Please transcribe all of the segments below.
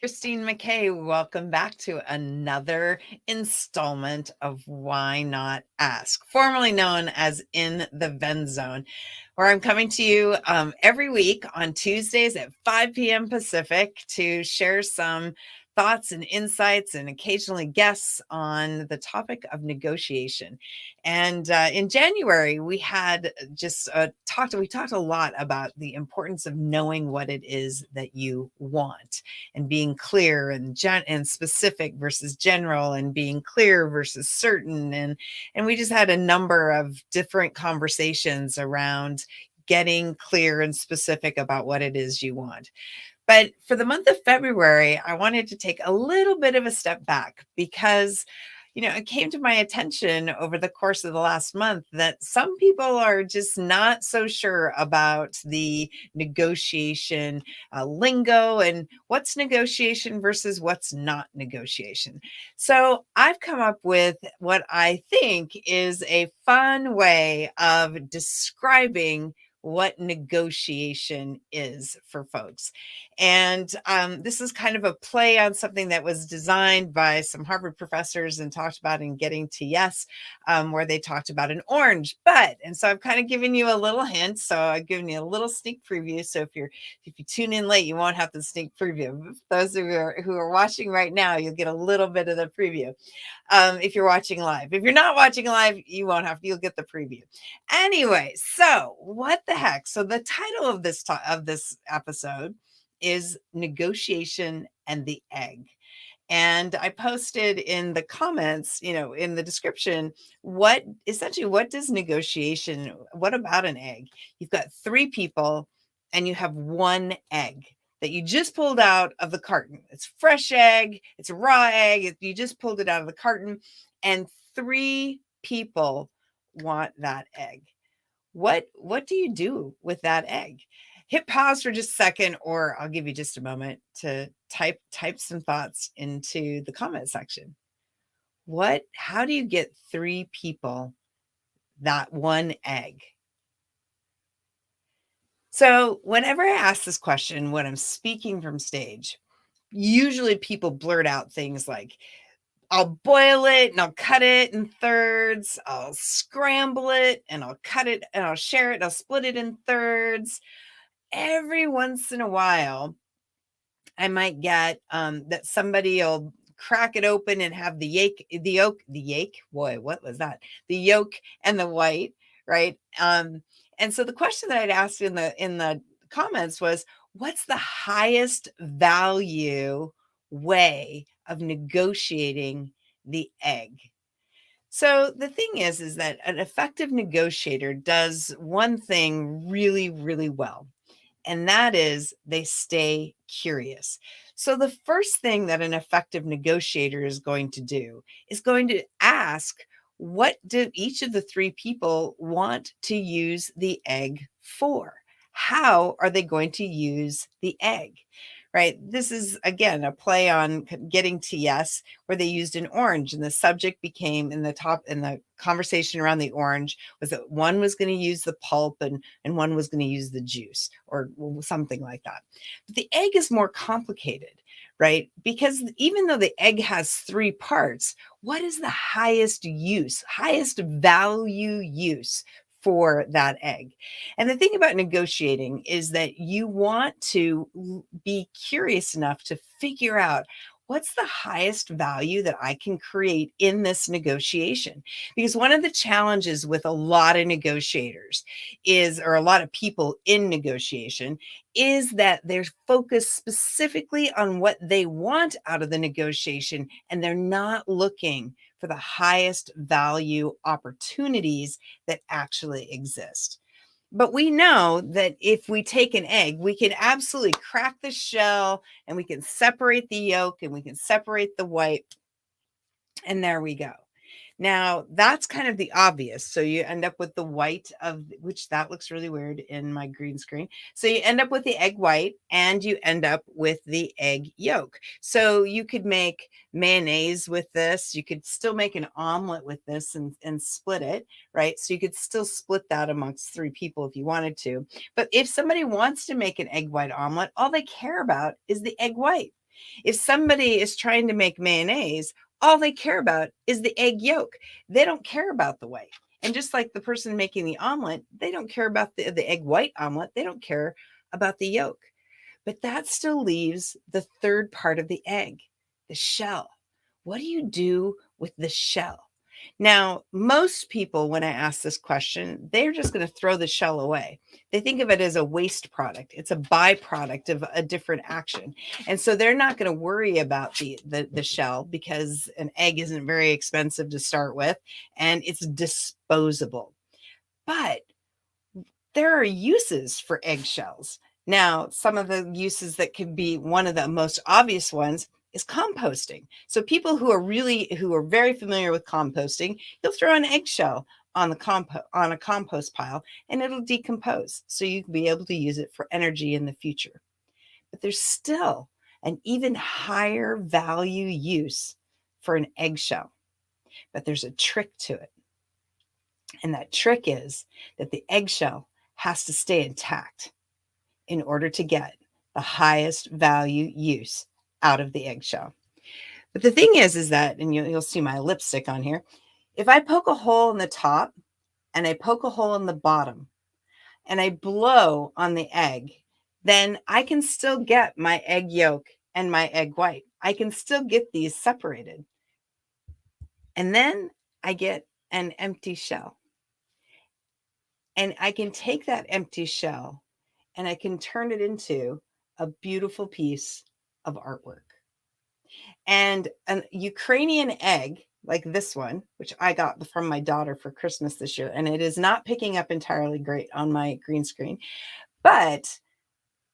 Christine McKay, welcome back to another installment of Why Not Ask, formerly known as In the Venn Zone, where I'm coming to you every week on Tuesdays at 5 p.m. Pacific to share some thoughts and insights and occasionally guests on the topic of negotiation. And in January, we had just we talked a lot about the importance of knowing what it is that you want and being clear and specific versus general, and being clear versus certain, and we just had a number of different conversations around getting clear and specific about what it is you want. But for the month of February, I wanted to take a little bit of a step back because it came to my attention over the course of the last month that some people are just not so sure about the negotiation lingo and what's negotiation versus what's not negotiation. So I've come up with what I think is a fun way of describing what negotiation is for folks. And this is kind of a play on something that was designed by some Harvard professors and talked about in Getting to Yes, where they talked about an orange bud. And so I've kind of given you a little hint. So I've given you a little sneak preview. So if you tune in late, you won't have the sneak preview. Those who are watching right now, you'll get a little bit of the preview. If you're watching live, if you're not watching live, you won't have. You'll get the preview. Anyway, so what the heck? So the title of this episode is Negotiation and the Egg. And I posted in the comments, in the description, what does negotiation, what about an egg? You've got three people and you have one egg that you just pulled out of the carton. It's fresh egg, it's a raw egg, you just pulled it out of the carton, and three people want that egg. What do you do with that egg? Hit pause for just a second, or I'll give you just a moment to type some thoughts into the comment section. How do you get three people that one egg? So whenever I ask this question, when I'm speaking from stage, usually people blurt out things like, I'll boil it and I'll cut it in thirds. I'll scramble it and I'll cut it and I'll share it. I'll split it in thirds. Every once in a while, I might get that somebody will crack it open and have the yolk. Boy, what was that? The yolk and the white, right? And so the question that I'd asked in the comments was, what's the highest value way of negotiating the egg? So the thing is that an effective negotiator does one thing really, really well, and that is they stay curious. So the first thing that an effective negotiator is going to do is going to ask, what do each of the three people want to use the egg for? How are they going to use the egg? Right? This is, again, a play on Getting to Yes, where they used an orange, and the subject became in the conversation around the orange was that one was going to use the pulp and one was going to use the juice, or something like that. But the egg is more complicated, right? Because even though the egg has three parts, what is the highest value use for that egg? And the thing about negotiating is that you want to be curious enough to figure out, what's the highest value that I can create in this negotiation? Because one of the challenges with a lot of negotiators or a lot of people in negotiation, is that they're focused specifically on what they want out of the negotiation, and they're not looking for the highest value opportunities that actually exist. But we know that if we take an egg, we can absolutely crack the shell and we can separate the yolk and we can separate the white. And there we go. Now, that's kind of the obvious. So you end up with the white which that looks really weird in my green screen. So you end up with the egg white and you end up with the egg yolk. So you could make mayonnaise with this. You could still make an omelet with this and split it, right? So you could still split that amongst three people if you wanted to. But if somebody wants to make an egg white omelet, all they care about is the egg white. If somebody is trying to make mayonnaise, all they care about is the egg yolk. They don't care about the white. And just like the person making the omelet, they don't care about the egg white omelet. They don't care about the yolk. But that still leaves the third part of the egg, the shell. What do you do with the shell? Now, most people, when I ask this question, they're just going to throw the shell away. They think of it as a waste product. It's a byproduct of a different action. And so they're not going to worry about the shell because an egg isn't very expensive to start with and it's disposable. But there are uses for eggshells. Now, some of the uses that could be one of the most obvious ones is composting. So people who are very familiar with composting, you'll throw an eggshell on a compost pile and it'll decompose. So you can be able to use it for energy in the future. But there's still an even higher value use for an eggshell. But there's a trick to it. And that trick is that the eggshell has to stay intact in order to get the highest value use out of the eggshell. But the thing is that, and you'll see my lipstick on here, if I poke a hole in the top and I poke a hole in the bottom and I blow on the egg, then I can still get my egg yolk and my egg white. I can still get these separated. And then I get an empty shell. And I can take that empty shell and I can turn it into a beautiful piece of artwork. And a Ukrainian egg, like this one, which I got from my daughter for Christmas this year, and it is not picking up entirely great on my green screen, but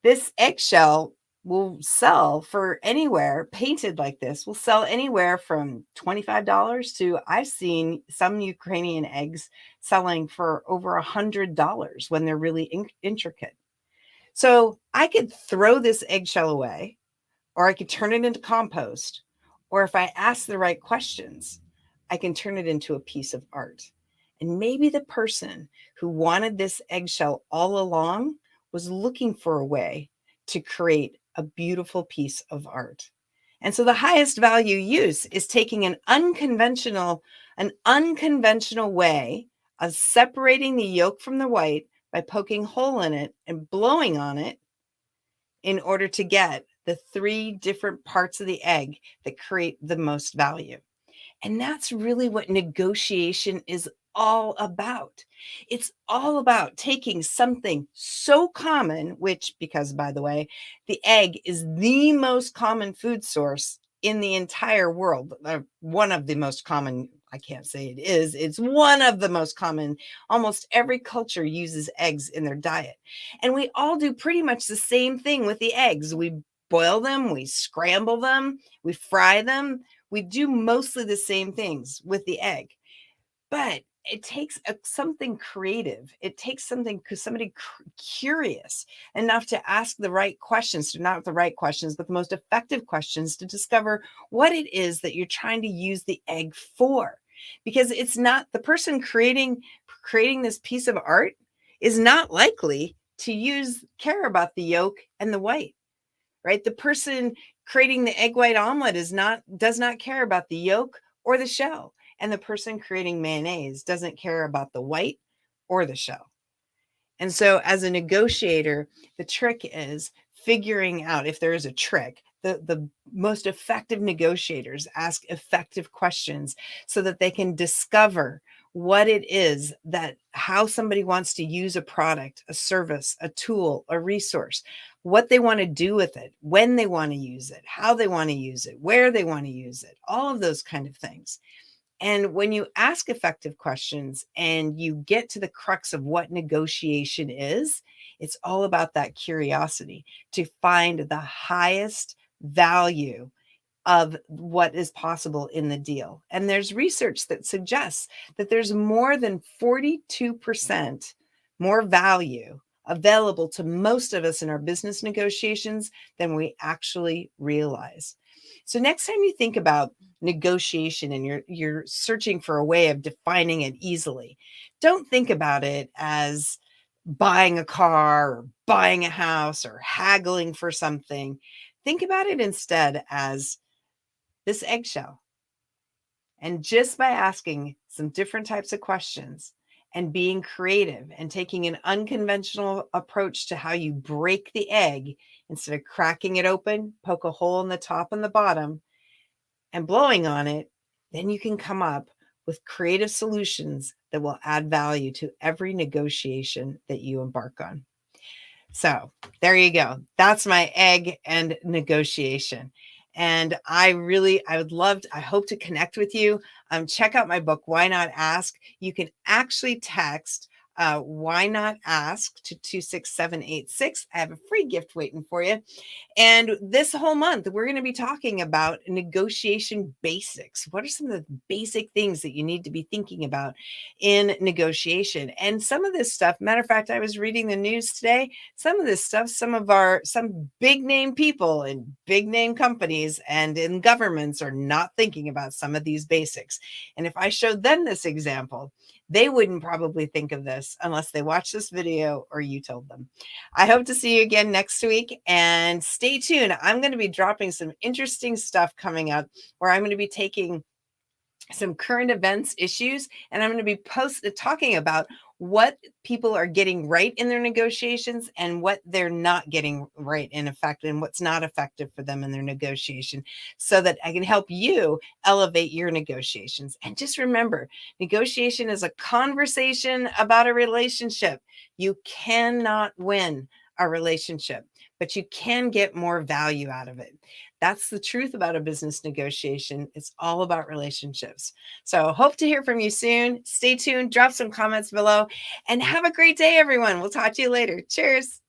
this eggshell will sell for anywhere, painted like this, will sell anywhere from $25 to, I've seen some Ukrainian eggs selling for over $100 when they're really intricate. So I could throw this eggshell away, or I could turn it into compost, or if I ask the right questions, I can turn it into a piece of art. And maybe the person who wanted this eggshell all along was looking for a way to create a beautiful piece of art. And so the highest value use is taking an unconventional way of separating the yolk from the white by poking a hole in it and blowing on it in order to get the 3 different parts of the egg that create the most value. And that's really what negotiation is all about. It's all about taking something so common, which, because by the way, the egg is the most common food source in the entire world. One of the most common, I can't say it is, it's one of the most common. Almost every culture uses eggs in their diet. And we all do pretty much the same thing with the eggs. We boil them, we scramble them, we fry them. We do mostly the same things with the egg, but it takes something creative. It takes somebody curious enough to ask the right questions, not the right questions, but the most effective questions to discover what it is that you're trying to use the egg for. Because it's not the person creating this piece of art is not likely to care about the yolk and the white, right? The person creating the egg white omelet does not care about the yolk or the shell. And the person creating mayonnaise doesn't care about the white or the shell. And so as a negotiator, the trick is figuring out, if there is a trick, the most effective negotiators ask effective questions so that they can discover what it is how somebody wants to use a product, a service, a tool, a resource, what they want to do with it, when they want to use it, how they want to use it, where they want to use it, all of those kind of things. And when you ask effective questions and you get to the crux of what negotiation is, it's all about that curiosity to find the highest value of what is possible in the deal. And there's research that suggests that there's more than 42% more value available to most of us in our business negotiations than we actually realize. So next time you think about negotiation and you're searching for a way of defining it easily, don't think about it as buying a car or buying a house or haggling for something. Think about it instead as this eggshell. And just by asking some different types of questions and being creative and taking an unconventional approach to how you break the egg instead of cracking it open, poke a hole in the top and the bottom and blowing on it, then you can come up with creative solutions that will add value to every negotiation that you embark on. So there you go. That's my egg and negotiation. And I would love to, I hope to connect with you. Check out my book, Why Not Ask. You can actually text Why Not Ask to 26786. I have a free gift waiting for you. And this whole month, we're going to be talking about negotiation basics. What are some of the basic things that you need to be thinking about in negotiation? And some of this stuff, matter of fact, I was reading the news today. Some of this stuff, some big name people in big name companies and in governments are not thinking about some of these basics. And if I showed them this example, they wouldn't probably think of this unless they watched this video or you told them. I hope to see you again next week, and stay tuned. I'm going to be dropping some interesting stuff coming up where I'm going to be taking some current events issues and I'm going to be talking about what people are getting right in their negotiations and what they're not getting right in effect and what's not effective for them in their negotiation, so that I can help you elevate your negotiations. And just remember, negotiation is a conversation about a relationship. You cannot win a relationship, but you can get more value out of it. That's the truth about a business negotiation. It's all about relationships. So hope to hear from you soon. Stay tuned, drop some comments below, and have a great day, everyone. We'll talk to you later. Cheers.